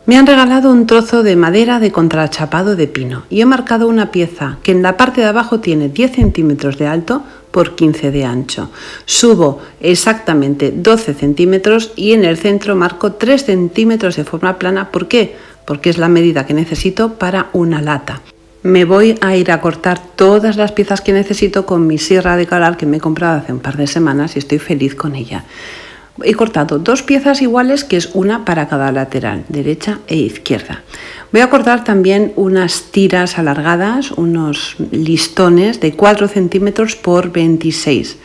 Me han regalado un trozo de madera de contrachapado de pino y he marcado una pieza que en la parte de abajo tiene 10 centímetros de alto por 15 de ancho. Subo exactamente 12 centímetros y en el centro marco 3 centímetros de forma plana. ¿Por qué? Porque es la medida que necesito para una lata. Me voy a ir a cortar todas las piezas que necesito con mi sierra de calar que me he comprado hace un par de semanas y estoy feliz con ella. He cortado 2 piezas iguales, que es una para cada lateral, derecha e izquierda. Voy a cortar también unas tiras alargadas, unos listones de 4 centímetros por 26.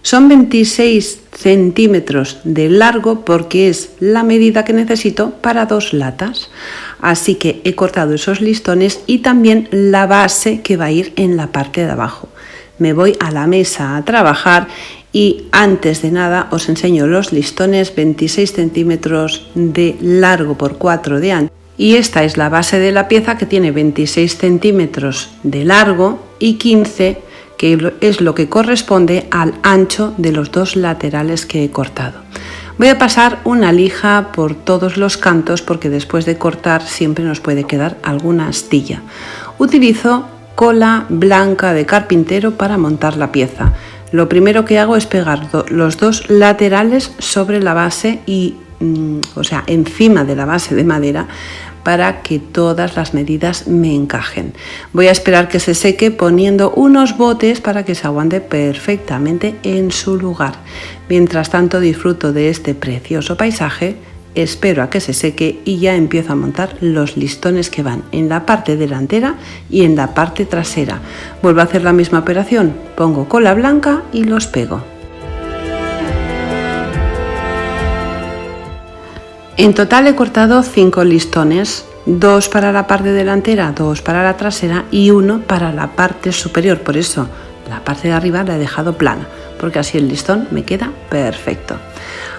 Son 26 centímetros de largo porque es la medida que necesito para 2 latas. Así que he cortado esos listones y también la base que va a ir en la parte de abajo. Me voy a la mesa a trabajar y antes de nada os enseño los listones, 26 centímetros de largo por 4 de ancho. Y esta es la base de la pieza, que tiene 26 centímetros de largo y 15, que es lo que corresponde al ancho de los 2 laterales que he cortado. Voy a pasar una lija por todos los cantos porque después de cortar siempre nos puede quedar alguna astilla. Utilizo cola blanca de carpintero para montar la pieza. Lo primero que hago es pegar los 2 laterales sobre la base y, encima de la base de madera, para que todas las medidas me encajen. Voy a esperar que se seque poniendo unos botes para que se aguante perfectamente en su lugar. Mientras tanto disfruto de este precioso paisaje, espero a que se seque y ya empiezo a montar los listones que van en la parte delantera y en la parte trasera. Vuelvo a hacer la misma operación, pongo cola blanca y los pego. En total he cortado 5 listones, 2 para la parte delantera, 2 para la trasera y 1 para la parte superior. Por eso la parte de arriba la he dejado plana, porque así el listón me queda perfecto.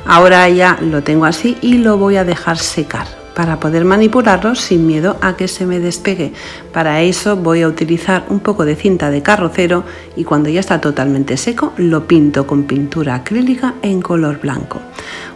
Ahora ya lo tengo así y lo voy a dejar secar para poder manipularlo sin miedo a que se me despegue. Para eso voy a utilizar un poco de cinta de carrocero y cuando ya está totalmente seco lo pinto con pintura acrílica en color blanco.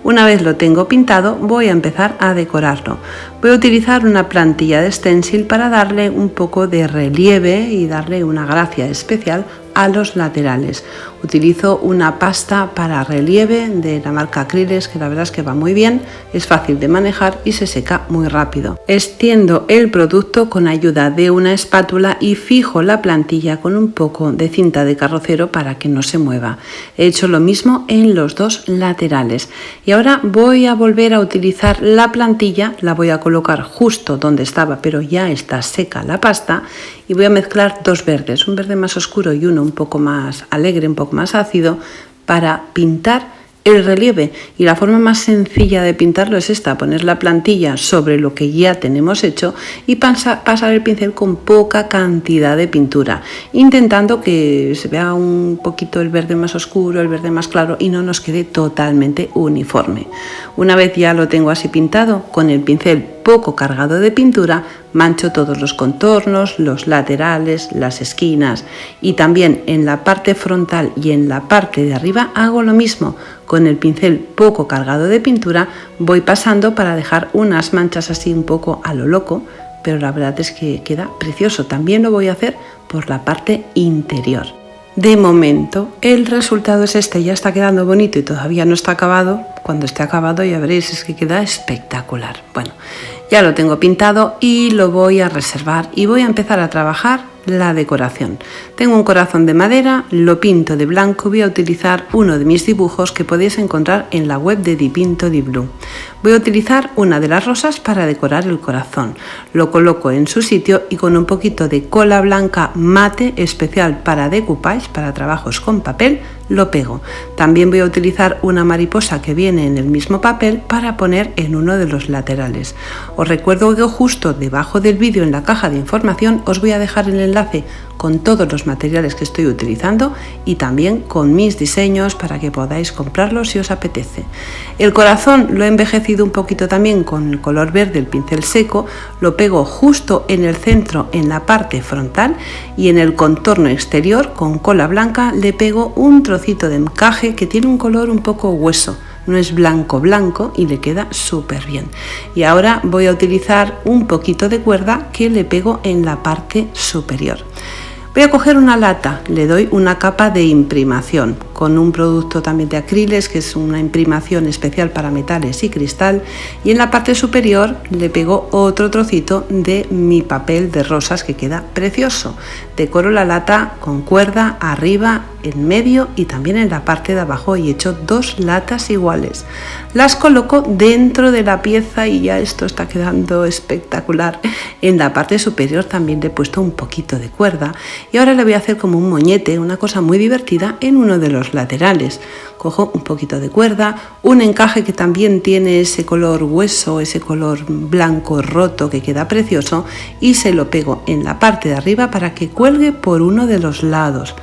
Una vez lo tengo pintado voy a empezar a decorarlo. Voy a utilizar una plantilla de stencil para darle un poco de relieve y darle una gracia especial a los laterales. Utilizo una pasta para relieve de la marca Acrylex, que la verdad es que va muy bien, es fácil de manejar y se seca muy rápido. Extiendo el producto con ayuda de una espátula y fijo la plantilla con un poco de cinta de carrocero para que no se mueva. He hecho lo mismo en los 2 laterales y ahora voy a volver a utilizar la plantilla, la voy a colocar justo donde estaba, pero ya está seca la pasta, y voy a mezclar 2 verdes, un verde más oscuro y uno un poco más alegre, un poco más ácido, para pintar el relieve. Y la forma más sencilla de pintarlo es esta: poner la plantilla sobre lo que ya tenemos hecho y pasar el pincel con poca cantidad de pintura, intentando que se vea un poquito el verde más oscuro, el verde más claro y no nos quede totalmente uniforme. Una vez ya lo tengo así pintado, con el pincel poco cargado de pintura mancho todos los contornos, los laterales, las esquinas, y también en la parte frontal y en la parte de arriba hago lo mismo. Con el pincel poco cargado de pintura voy pasando para dejar unas manchas así un poco a lo loco, pero la verdad es que queda precioso. También lo voy a hacer por la parte interior. De momento el resultado es este, ya está quedando bonito y todavía no está acabado. Cuando esté acabado ya veréis, es que queda espectacular. Bueno, ya lo tengo pintado y lo voy a reservar y voy a empezar a trabajar la decoración. Tengo un corazón de madera, lo pinto de blanco. Voy a utilizar uno de mis dibujos que podéis encontrar en la web de Dipinto Di Blu. Voy a utilizar una de las rosas para decorar el corazón. Lo coloco en su sitio y con un poquito de cola blanca mate especial para decoupage, para trabajos con papel, lo pego. También voy a utilizar una mariposa que viene en el mismo papel para poner en uno de los laterales. Os recuerdo que justo debajo del vídeo, en la caja de información, os voy a dejar el enlace con todos los materiales que estoy utilizando y también con mis diseños para que podáis comprarlos si os apetece. El corazón lo he envejecido un poquito también con el color verde, el pincel seco, lo pego justo en el centro, en la parte frontal, y en el contorno exterior con cola blanca le pego un trocito de encaje que tiene un color un poco hueso. no es blanco blanco y le queda súper bien. Y ahora voy a utilizar un poquito de cuerda que le pego en la parte superior. Voy a coger una lata, le doy una capa de imprimación con un producto también de acrílex, que es una imprimación especial para metales y cristal, y en la parte superior le pego otro trocito de mi papel de rosas que queda precioso. Decoro la lata con cuerda arriba, en medio y también en la parte de abajo, y he hecho 2 latas iguales. Las coloco dentro de la pieza y ya esto está quedando espectacular. En la parte superior también le he puesto un poquito de cuerda y ahora le voy a hacer como un moñete, una cosa muy divertida en uno de los laterales. Cojo un poquito de cuerda, un encaje que también tiene ese color hueso, ese color blanco roto que queda precioso, y se lo pego en la parte de arriba para que cuelgue por uno de los lados.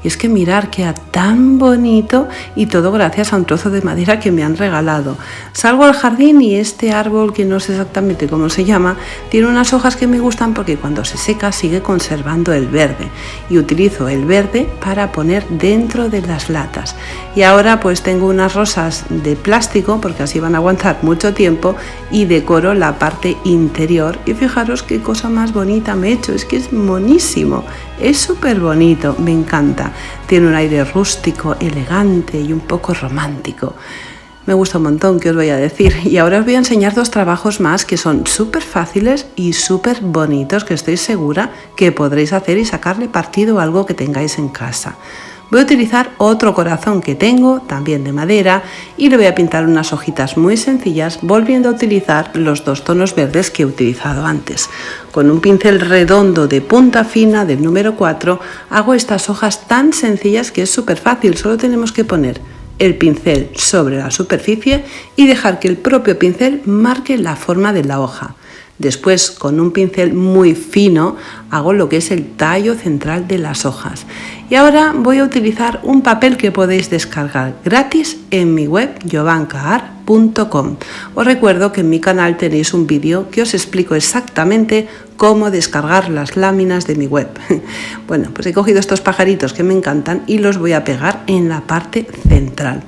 Y es que mirar, queda tan bonito, y todo gracias a un trozo de madera que me han regalado. Salgo al jardín y este árbol, que no sé exactamente cómo se llama, tiene unas hojas que me gustan porque cuando se seca sigue conservando el verde, y utilizo el verde para poner dentro de las latas. Y ahora pues tengo unas rosas de plástico porque así van a aguantar mucho tiempo, y decoro la parte interior. Y fijaros qué cosa más bonita me he hecho, es que es monísimo, es súper bonito, me encanta. Tiene un aire rústico, elegante y un poco romántico. Me gusta un montón, ¿qué os voy a decir? Y ahora os voy a enseñar 2 trabajos más que son súper fáciles y súper bonitos, que estoy segura que podréis hacer y sacarle partido a algo que tengáis en casa. Voy a utilizar otro corazón que tengo, también de madera, y le voy a pintar unas hojitas muy sencillas, volviendo a utilizar los 2 tonos verdes que he utilizado antes. Con un pincel redondo de punta fina del número 4 hago estas hojas tan sencillas que es súper fácil, solo tenemos que poner el pincel sobre la superficie y dejar que el propio pincel marque la forma de la hoja. Después, con un pincel muy fino, hago lo que es el tallo central de las hojas. Y ahora voy a utilizar un papel que podéis descargar gratis en mi web jovankaar.com. Os recuerdo que en mi canal tenéis un vídeo que os explico exactamente cómo descargar las láminas de mi web. Bueno, pues he cogido estos pajaritos que me encantan y los voy a pegar en la parte central.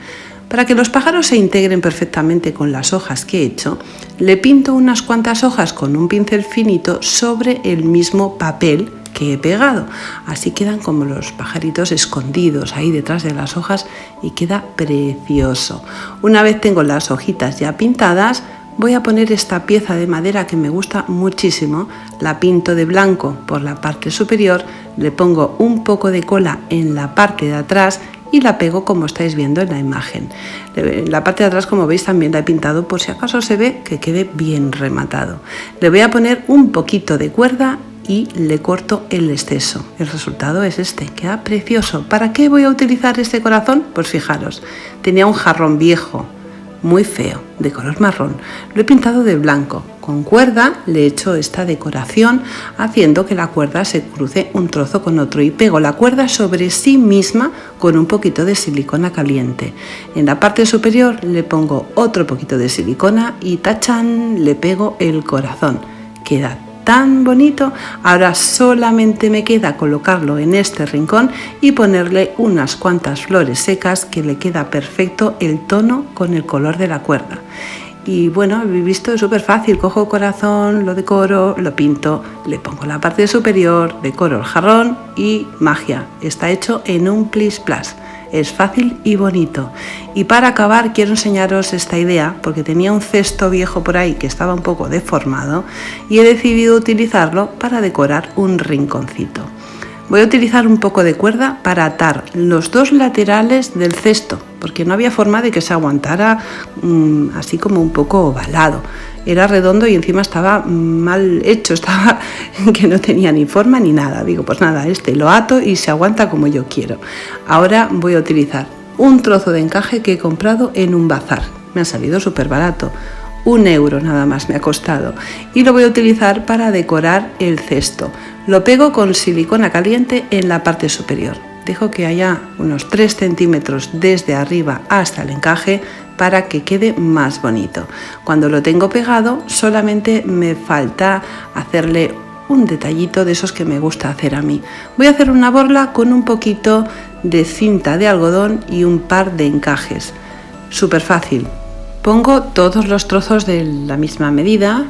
Para que los pájaros se integren perfectamente con las hojas que he hecho, le pinto unas cuantas hojas con un pincel finito sobre el mismo papel que he pegado. Así quedan como los pajaritos escondidos ahí detrás de las hojas y queda precioso. Una vez tengo las hojitas ya pintadas, voy a poner esta pieza de madera que me gusta muchísimo, la pinto de blanco por la parte superior, le pongo un poco de cola en la parte de atrás y la pego como estáis viendo en la imagen. La parte de atrás, como veis, también la he pintado por si acaso se ve que quede bien rematado. Le voy a poner un poquito de cuerda y le corto el exceso. El resultado es este, queda precioso. ¿Para qué voy a utilizar este corazón? Pues fijaros, tenía un jarrón viejo, muy feo, de color marrón. Lo he pintado de blanco. Con cuerda le he hecho esta decoración haciendo que la cuerda se cruce un trozo con otro, y pego la cuerda sobre sí misma con un poquito de silicona caliente. En la parte superior le pongo otro poquito de silicona y ¡tachán!, le pego el corazón. Queda tan bonito. Ahora solamente me queda colocarlo en este rincón y ponerle unas cuantas flores secas, que le queda perfecto el tono con el color de la cuerda. Y bueno, habéis visto, es súper fácil. Cojo el corazón, lo decoro, lo pinto, le pongo la parte superior, decoro el jarrón y magia. Está hecho en un plis plas. Es fácil y bonito. Y para acabar quiero enseñaros esta idea, porque tenía un cesto viejo por ahí que estaba un poco deformado y he decidido utilizarlo para decorar un rinconcito. Voy a utilizar un poco de cuerda para atar los 2 laterales del cesto, porque no había forma de que se aguantara así como un poco ovalado. Era redondo y encima estaba mal hecho, estaba que no tenía ni forma ni nada. Digo, pues nada, lo ato y se aguanta como yo quiero. Ahora voy a utilizar un trozo de encaje que he comprado en un bazar. Me ha salido súper barato. 1 euro nada más me ha costado, y lo voy a utilizar para decorar el cesto. Lo pego con silicona caliente en la parte superior. Dejo que haya unos 3 centímetros desde arriba hasta el encaje para que quede más bonito. Cuando lo tengo pegado, solamente me falta hacerle un detallito de esos que me gusta hacer a mí. Voy a hacer una borla con un poquito de cinta de algodón y un par de encajes. Súper fácil. Pongo todos los trozos de la misma medida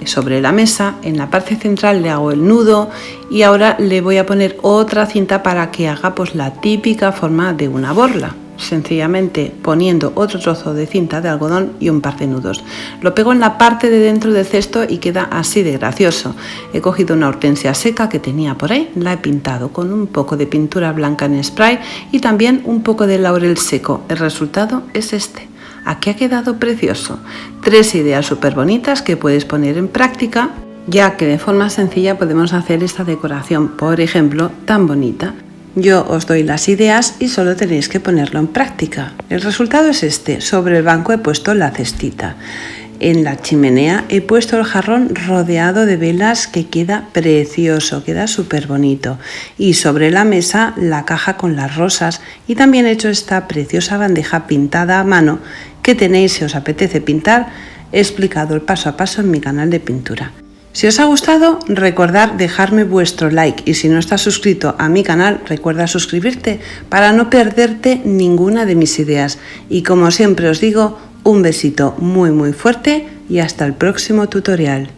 sobre la mesa. En la parte central le hago el nudo y ahora le voy a poner otra cinta para que haga pues la típica forma de una borla. Sencillamente poniendo otro trozo de cinta de algodón y un par de nudos. Lo pego en la parte de dentro del cesto y queda así de gracioso. He cogido una hortensia seca que tenía por ahí, la he pintado con un poco de pintura blanca en spray y también un poco de laurel seco. El resultado es este. Aquí ha quedado precioso. 3 ideas súper bonitas que puedes poner en práctica, ya que de forma sencilla podemos hacer esta decoración, por ejemplo, tan bonita. Yo os doy las ideas y solo tenéis que ponerlo en práctica. El resultado es este. Sobre el banco he puesto la cestita. En la chimenea he puesto el jarrón rodeado de velas que queda precioso, queda súper bonito. Y sobre la mesa la caja con las rosas y también he hecho esta preciosa bandeja pintada a mano que tenéis si os apetece pintar. He explicado el paso a paso en mi canal de pintura. Si os ha gustado, recordad dejarme vuestro like y si no estás suscrito a mi canal, recuerda suscribirte para no perderte ninguna de mis ideas. Y como siempre os digo, un besito muy fuerte y hasta el próximo tutorial.